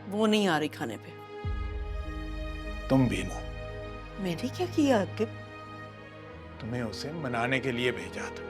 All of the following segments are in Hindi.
वो नहीं आ रही खाने पे। तुम भी ना, मैंने क्या किया आकिब? तुम्हें उसे मनाने के लिए भेजा था,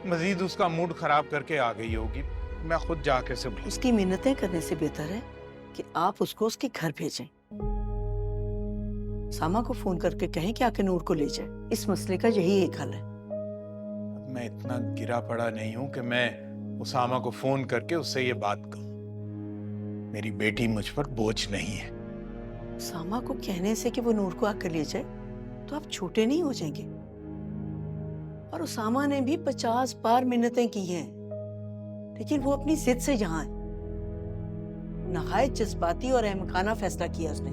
मजीद उसका मूड खराब करके आ गई होगी। मैं खुद जाके से बुला। उसकी मिन्नतें करने से बेहतर है कि आप उसको उसके घर भेजें। सामा को फोन करके कहें कि आके नूर को ले जाए। इस मसले का यही एक हल है। मैं इतना गिरा पड़ा नहीं हूं कि मैं उसामा को फोन करके उससे ये बात कहूं। मेरी बेटी मुझ पर बोझ नहीं है। सामा को कहने से कि वो नूर को आकर ले जाए तो आप छोटे नहीं हो जाएंगे। और उसामा ने भी 50 बार मिन्नतें की हैं, लेकिन वो अपनी जिद से यहाँ है। नहायत जज्बाती और अहमकाना फैसला किया उसने।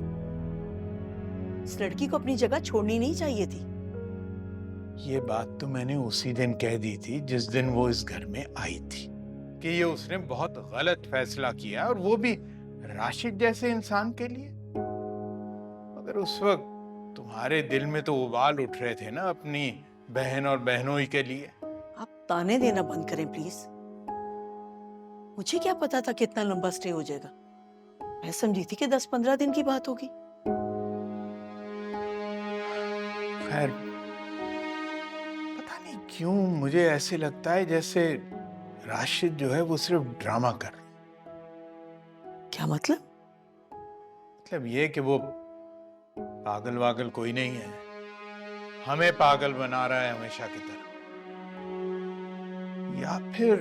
इस लड़की को अपनी जगह छोड़नी नहीं चाहिए थी। ये बात तो मैंने उसी दिन कह दी थी जिस दिन वो इस घर में आई थी, कि ये उसने बहुत गलत फैसला किया, और वो भी राशिद जैसे इंसान के लिए। मगर उस वक्त तुम्हारे दिल में तो उबाल उठ रहे थे ना अपनी बहन और बहनोई के लिए। आप ताने देना बंद करें प्लीज। मुझे क्या पता था कितना लंबा स्टे हो जाएगा। मैं समझी थी कि 10-15 दिन की बात होगी। खैर, पता नहीं क्यों मुझे ऐसे लगता है जैसे राशिद जो है वो सिर्फ ड्रामा कर रहा है। क्या मतलब? मतलब ये कि वो पागल वागल कोई नहीं है, हमें पागल बना रहा है हमेशा की तरह। या फिर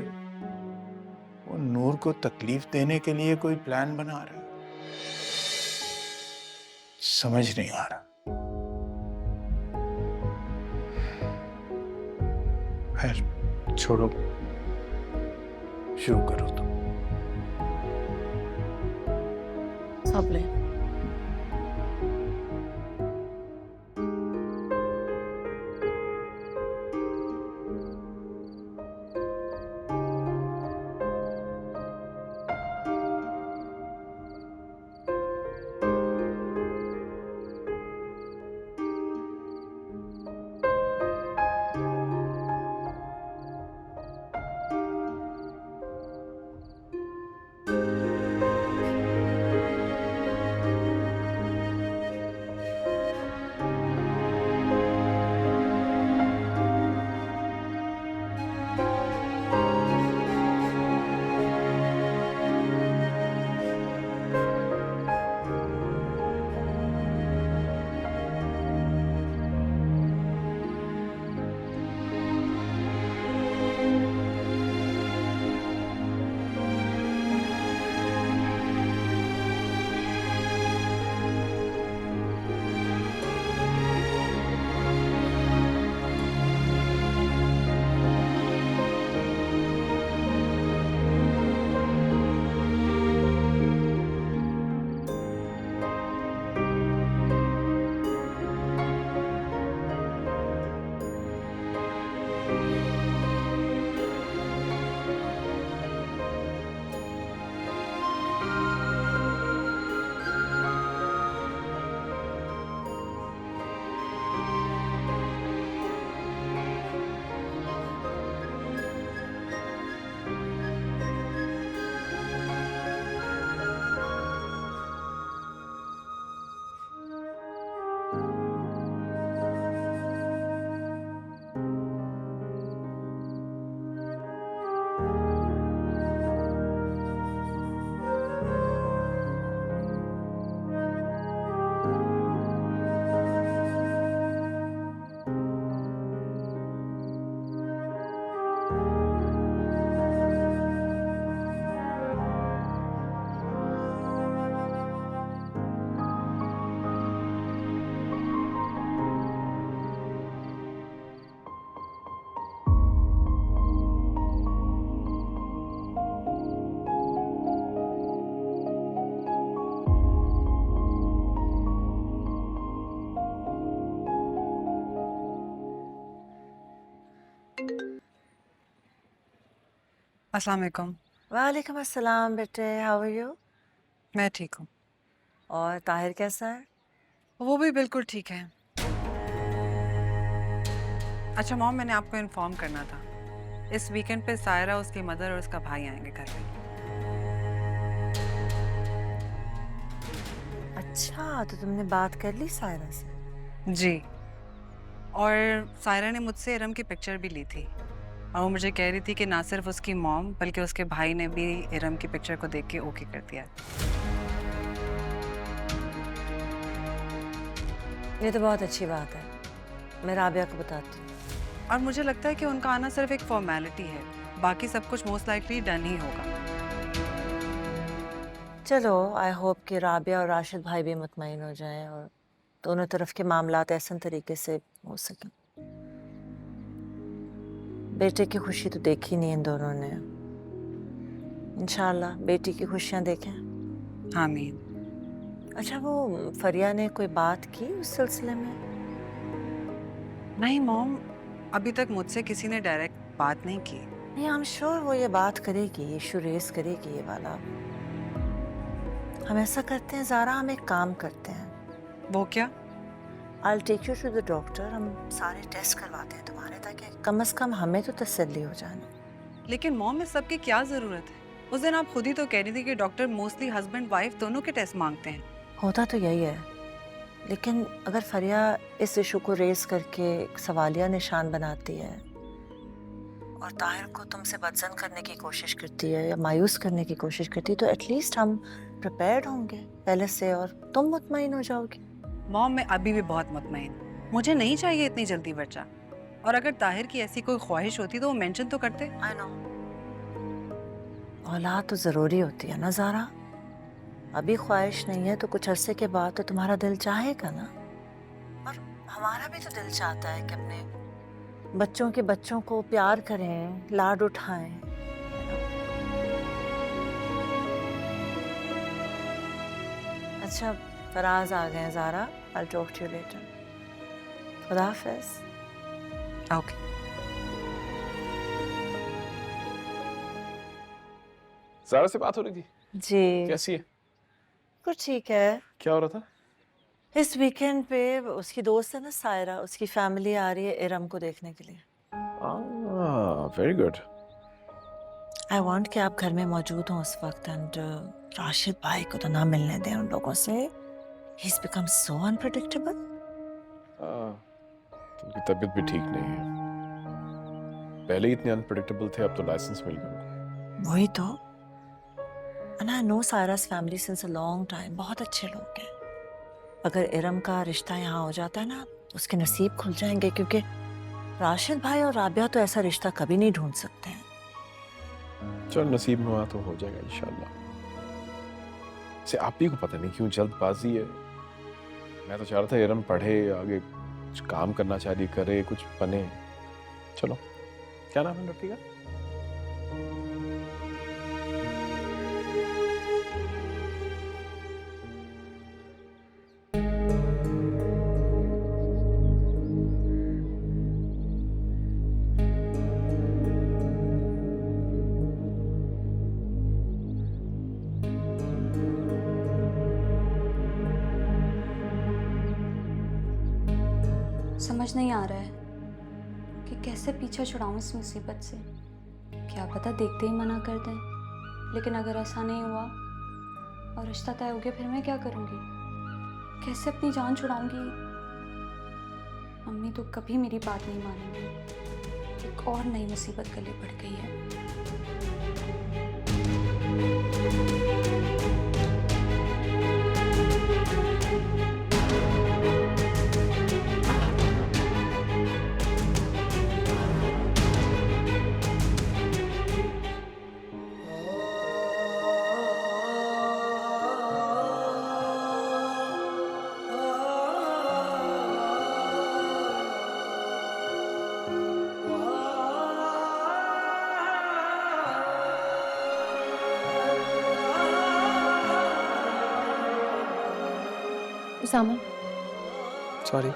वो नूर को तकलीफ देने के लिए कोई प्लान बना रहा है। समझ नहीं आ रहा। खैर छोड़ो, शुरू करो तुम। सब ले। अस्सलाम वालेकुम। वालेकुम अस्सलाम बेटे, हाउ आर यू? मैं ठीक हूँ। और ताहिर कैसा है? वो भी बिल्कुल ठीक है। अच्छा मॉम, मैंने आपको इन्फॉर्म करना था, इस वीकेंड पे सायरा, उसकी मदर और उसका भाई आएंगे घर पे। अच्छा, तो तुमने बात कर ली सायरा से? जी, और सायरा ने मुझसे इरम की पिक्चर भी ली थी और वो मुझे कह रही थी कि ना सिर्फ उसकी मॉम बल्कि उसके भाई ने भी इरम की पिक्चर को देख के ओके कर दिया। ये तो बहुत अच्छी बात है। मैं राबिया को बताती हूँ। और मुझे लगता है कि उनका आना सिर्फ एक फॉर्मेलिटी है, बाकी सब कुछ मोस्ट लाइकली डन ही होगा। चलो, आई होप कि राबिया और राशिद भाई भी मुतमईन हो जाएं और दोनों तरफ के मामलात ऐसे तरीके से हो सकें। बेटे की खुशी तो देखी नहीं इन दोनों ने। इंशाल्लाह बेटी की खुशियां देखें। आमीन। अच्छा, वो फरिया ने कोई बात की उस सिलसिले में? नहीं मॉम, अभी तक मुझसे किसी ने डायरेक्ट बात नहीं की। नहीं, आई एम श्योर वो ये बात करेगी, इशू रेस करेगी ये वाला। हम ऐसा करते हैं ज़ारा, हम एक काम करते हैं। वो क्या? I take you to the doctor. हम सारे टेस्ट करवाते हैं तुम्हारे, ताकि कम से कम हमें तो तसल्ली हो जाए। लेकिन मॉम, इस सब की क्या जरूरत है? उस दिन आप खुद ही तो कह रही थी कि डॉक्टर मोस्टली हस्बैंड वाइफ दोनों के टेस्ट मांगते हैं। होता तो यही है, लेकिन अगर फरिया इस इशू को रेस करके एक सवालिया निशान बनाती है और ताहिर को तुमसे बदजन करने की कोशिश करती है या मायूस करने की कोशिश करती है, तो एटलीस्ट हम प्रिपेयर्ड होंगे पहले से और तुम मुतमईन हो जाओगी। मॉम, मैं अभी भी बहुत मुतमईन हूँ। मुझे नहीं चाहिए इतनी जल्दी बच्चा। और अगर ताहिर की ऐसी कोई ख्वाहिश होती तो वो मेंशन तो करते। आई नो, औलाद तो ज़रूरी होती है ना ज़ारा। अभी ख्वाहिश नहीं है तो कुछ अरसे के बाद तो तुम्हारा दिल चाहेगा ना। और हमारा भी तो दिल चाहता है कि अपने बच्चों को प्यार करें, लाड उठाएं। अच्छा, फराज आ गए हैं Zaara. I'll talk to you later. खुदा हाफिज़। ओके। ज़ारा से बात हो रही थी? जी, कैसी है? कुछ ठीक है। क्या हो रहा था? इस वीकेंड पे उसकी दोस्त है ना सायरा, उसकी फैमिली आ रही है इरम को देखने के लिए। Very good. आई वांट कि आप घर में मौजूद हों उस वक्त। एंड राशिद भाई को तो ना मिलने दें उन लोगों से। He's become so unpredictable. उनकी तबीयत भी ठीक नहीं है। पहले ही इतने अनप्रेडिक्टेबल थे, अब तो लाइसेंस मिल गया। वही तो। And I know Saira's family since a long time. बहुत अच्छे लोग हैं। अगर इरम का रिश्ता यहाँ हो जाता है ना, उसके नसीब खुल जाएंगे, क्योंकि राशिद भाई और राबिया तो ऐसा रिश्ता कभी नहीं ढूंढ सकते हैं। चल, नसीब में हुआ तो हो जाएगा इंशाल्लाह। से आप ही को पता नहीं क्यों जल्दबाजी है। मैं तो चाह रहा था इरम पढ़े, आगे कुछ काम करना चाहिए, करे, कुछ बने। चलो, क्या नाम है लड़की का? समझ नहीं आ रहा है कि कैसे पीछा छुड़ाऊं इस मुसीबत से। क्या पता देखते ही मना कर दें, लेकिन अगर ऐसा नहीं हुआ और रिश्ता तय हो गया, फिर मैं क्या करूंगी? कैसे अपनी जान छुड़ाऊंगी? मम्मी तो कभी मेरी बात नहीं मानेंगी। एक और नई मुसीबत गले पड़ गई है। उसामा, सॉरी।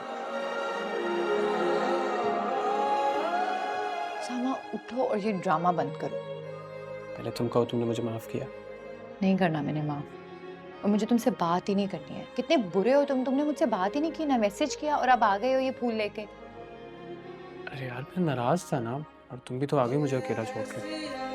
उसामा उठो और ये ड्रामा बंद करो। पहले तुम कहो तुमने मुझे माफ किया। नहीं करना मैंने माफ, और मुझे तुमसे बात ही नहीं करनी है। कितने बुरे हो तुमने मुझसे बात ही नहीं की, ना मैसेज किया, और अब आ गए हो ये फूल लेके। अरे यार, मैं नाराज था ना, और तुम भी तो आ गई मुझे अकेला छोड़ के।